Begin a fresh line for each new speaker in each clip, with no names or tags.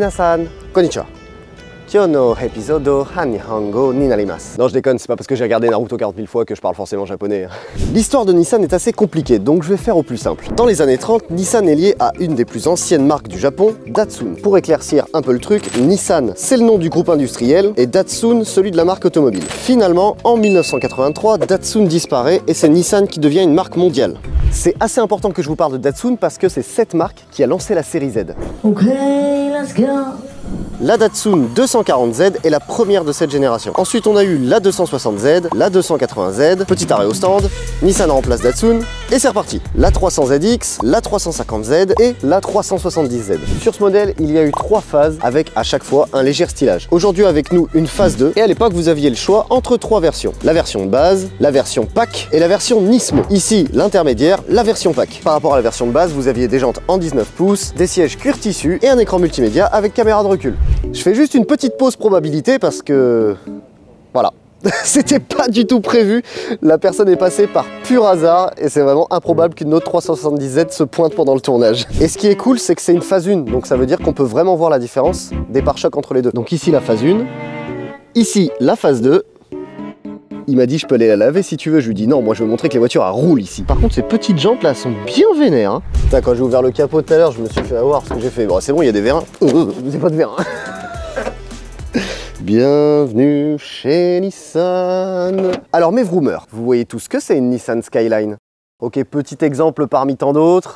Minasan, konnichiwa. Kyo no episodo ha Nihongo ni narimasu. Non, je déconne, c'est pas parce que j'ai regardé Naruto 40 000 fois que je parle forcément japonais. L'histoire de Nissan est assez compliquée, donc je vais faire au plus simple. Dans les années 30, Nissan est lié à une des plus anciennes marques du Japon, Datsun. Pour éclaircir un peu le truc, Nissan, c'est le nom du groupe industriel, et Datsun, celui de la marque automobile. Finalement, en 1983, Datsun disparaît, et c'est Nissan qui devient une marque mondiale. C'est assez important que je vous parle de Datsun parce que c'est cette marque qui a lancé la série Z.
Ok, let's go.
La Datsun 240Z est la première de cette génération. Ensuite, on a eu la 260Z, la 280Z, petit arrêt au stand, Nissan remplace Datsun, et c'est reparti. La 300ZX, la 350Z et la 370Z. Sur ce modèle, il y a eu 3 phases avec à chaque fois un léger stylage. Aujourd'hui avec nous une phase 2, et à l'époque vous aviez le choix entre 3 versions. La version base, la version pack et la version Nismo. Ici, l'intermédiaire, la version pack. Par rapport à la version de base, vous aviez des jantes en 19 pouces, des sièges cuir tissu et un écran multimédia avec caméra de recul. Je fais juste une petite pause probabilité parce que... voilà. C'était pas du tout prévu, la personne est passée par pur hasard et c'est vraiment improbable qu'une autre 370Z se pointe pendant le tournage. Et ce qui est cool, c'est que c'est une phase 1, donc ça veut dire qu'on peut vraiment voir la différence des pare-chocs entre les deux. Donc ici la phase 1, ici la phase 2. Il m'a dit je peux aller la laver si tu veux, je lui dis non, moi je veux montrer que les voitures elles roulent ici. Par contre ces petites jantes là sont bien vénères hein. Putain, quand j'ai ouvert le capot tout à l'heure, je me suis fait avoir ce que j'ai fait. Bon c'est bon, il y a des vérins. C'est pas de vérins. Bienvenue chez Nissan. Alors mes vroomers, vous voyez tous ce que c'est une Nissan Skyline. Ok, petit exemple parmi tant d'autres.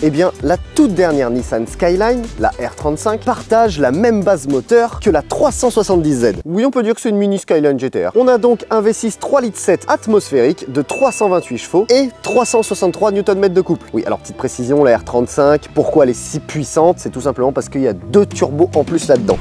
Eh bien, la toute dernière Nissan Skyline, la R35, partage la même base moteur que la 370Z. Oui, on peut dire que c'est une mini Skyline GTR. On a donc un V6 3,7 litres atmosphérique de 328 chevaux et 363 Nm de couple. Oui, alors petite précision, la R35, pourquoi elle est si puissante? C'est tout simplement parce qu'il y a 2 turbos en plus là-dedans.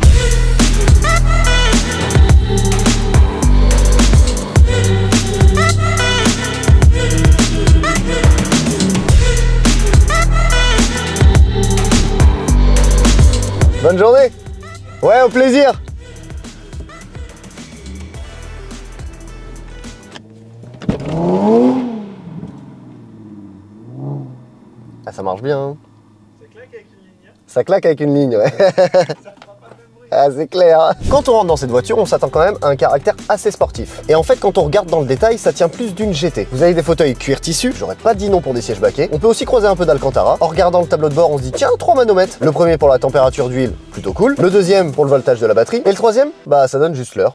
Bonne journée. Ouais, au plaisir. Ah, ça marche bien. Hein. Ça claque avec une ligne. Ça claque avec une ligne, ouais. Ah, c'est clair. Quand on rentre dans cette voiture, on s'attend quand même à un caractère assez sportif. Et en fait, quand on regarde dans le détail, ça tient plus d'une GT. Vous avez des fauteuils cuir tissu, j'aurais pas dit non pour des sièges baquets. On peut aussi croiser un peu d'Alcantara. En regardant le tableau de bord, on se dit tiens, 3 manomètres. Le premier pour la température d'huile, plutôt cool. Le deuxième pour le voltage de la batterie. Et le troisième, bah ça donne juste l'heure.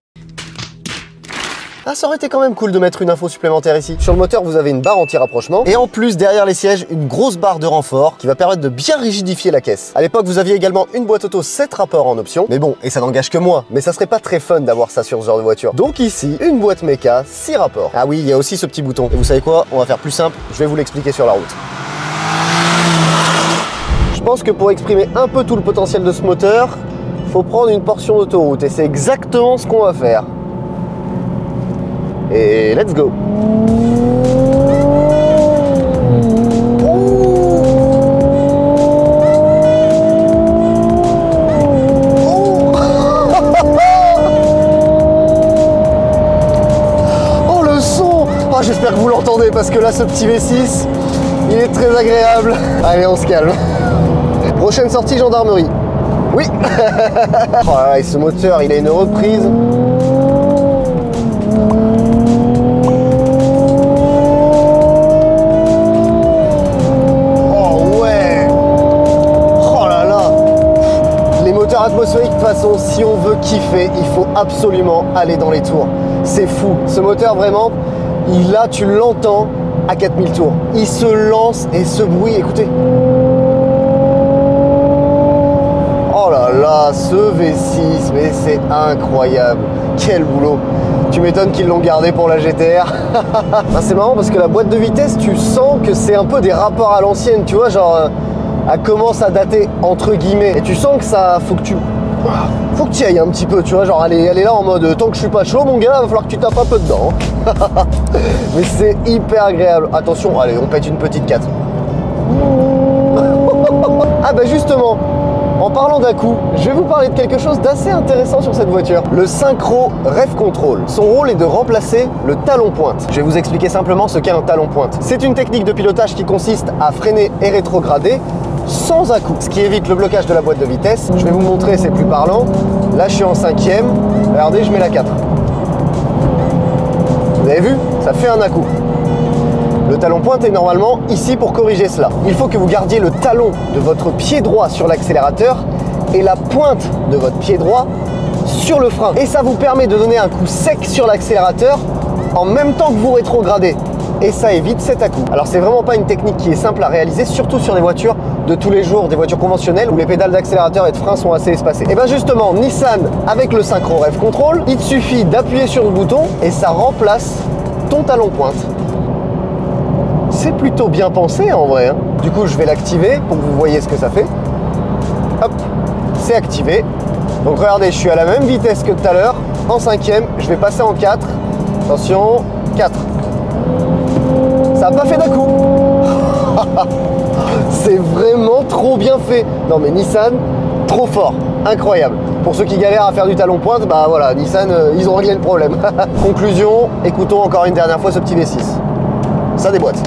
Ah, ça aurait été quand même cool de mettre une info supplémentaire ici. Sur le moteur, vous avez une barre anti-rapprochement. Et en plus, derrière les sièges, une grosse barre de renfort qui va permettre de bien rigidifier la caisse. À l'époque, vous aviez également une boîte auto 7 rapports en option. Mais bon, et ça n'engage que moi. Mais ça serait pas très fun d'avoir ça sur ce genre de voiture. Donc ici, une boîte méca, 6 rapports. Ah oui, il y a aussi ce petit bouton. Et vous savez quoi? On va faire plus simple. Je vais vous l'expliquer sur la route. Je pense que pour exprimer un peu tout le potentiel de ce moteur, faut prendre une portion d'autoroute. Et c'est exactement ce qu'on va faire. Et let's go. Oh le son. Oh, j'espère que vous l'entendez parce que là ce petit V6 il est très agréable. Allez, on se calme. Prochaine sortie gendarmerie. Oui. Oh là là, et ce moteur il a une reprise. Atmosphérique, de toute façon, si on veut kiffer, il faut absolument aller dans les tours. C'est fou. Ce moteur, vraiment, là, tu l'entends à 4000 tours. Il se lance et ce bruit, écoutez. Oh là là, ce V6, mais c'est incroyable. Quel boulot. Tu m'étonnes qu'ils l'ont gardé pour la GTR. C'est marrant parce que la boîte de vitesse, tu sens que c'est un peu des rapports à l'ancienne, tu vois, genre... elle commence à dater entre guillemets et tu sens que ça faut que tu y ailles un petit peu, tu vois, genre elle est là en mode tant que je suis pas chaud mon gars, va falloir que tu tapes un peu dedans. Mais c'est hyper agréable. Attention, allez, on pète une petite 4. Ah bah justement, En parlant d'à-coups, je vais vous parler de quelque chose d'assez intéressant sur cette voiture. Le Synchro Rev Control. Son rôle est de remplacer le talon pointe. Je vais vous expliquer simplement ce qu'est un talon pointe. C'est une technique de pilotage qui consiste à freiner et rétrograder sans à-coups, ce qui évite le blocage de la boîte de vitesse. Je vais vous montrer, c'est plus parlant. Là, je suis en 5e. Regardez, je mets la 4. Vous avez vu? Ça fait un à-coup. Le talon pointe est normalement ici pour corriger cela. Il faut que vous gardiez le talon de votre pied droit sur l'accélérateur et la pointe de votre pied droit sur le frein. Et ça vous permet de donner un coup sec sur l'accélérateur en même temps que vous rétrogradez. Et ça évite cet à-coup. Alors c'est vraiment pas une technique qui est simple à réaliser, surtout sur des voitures de tous les jours, des voitures conventionnelles où les pédales d'accélérateur et de frein sont assez espacées. Et bien justement, Nissan, avec le Synchro Rev Control, il te suffit d'appuyer sur le bouton et ça remplace ton talon pointe. C'est plutôt bien pensé en vrai. Hein. Du coup, je vais l'activer pour que vous voyez ce que ça fait. Hop, c'est activé. Donc regardez, je suis à la même vitesse que tout à l'heure. En 5e, je vais passer en 4. Attention, 4. Ça n'a pas fait d'un coup. C'est vraiment trop bien fait. Non mais Nissan, trop fort. Incroyable. Pour ceux qui galèrent à faire du talon pointe, bah voilà, Nissan, ils ont réglé le problème. Conclusion, écoutons encore une dernière fois ce petit V6. Ça déboîte.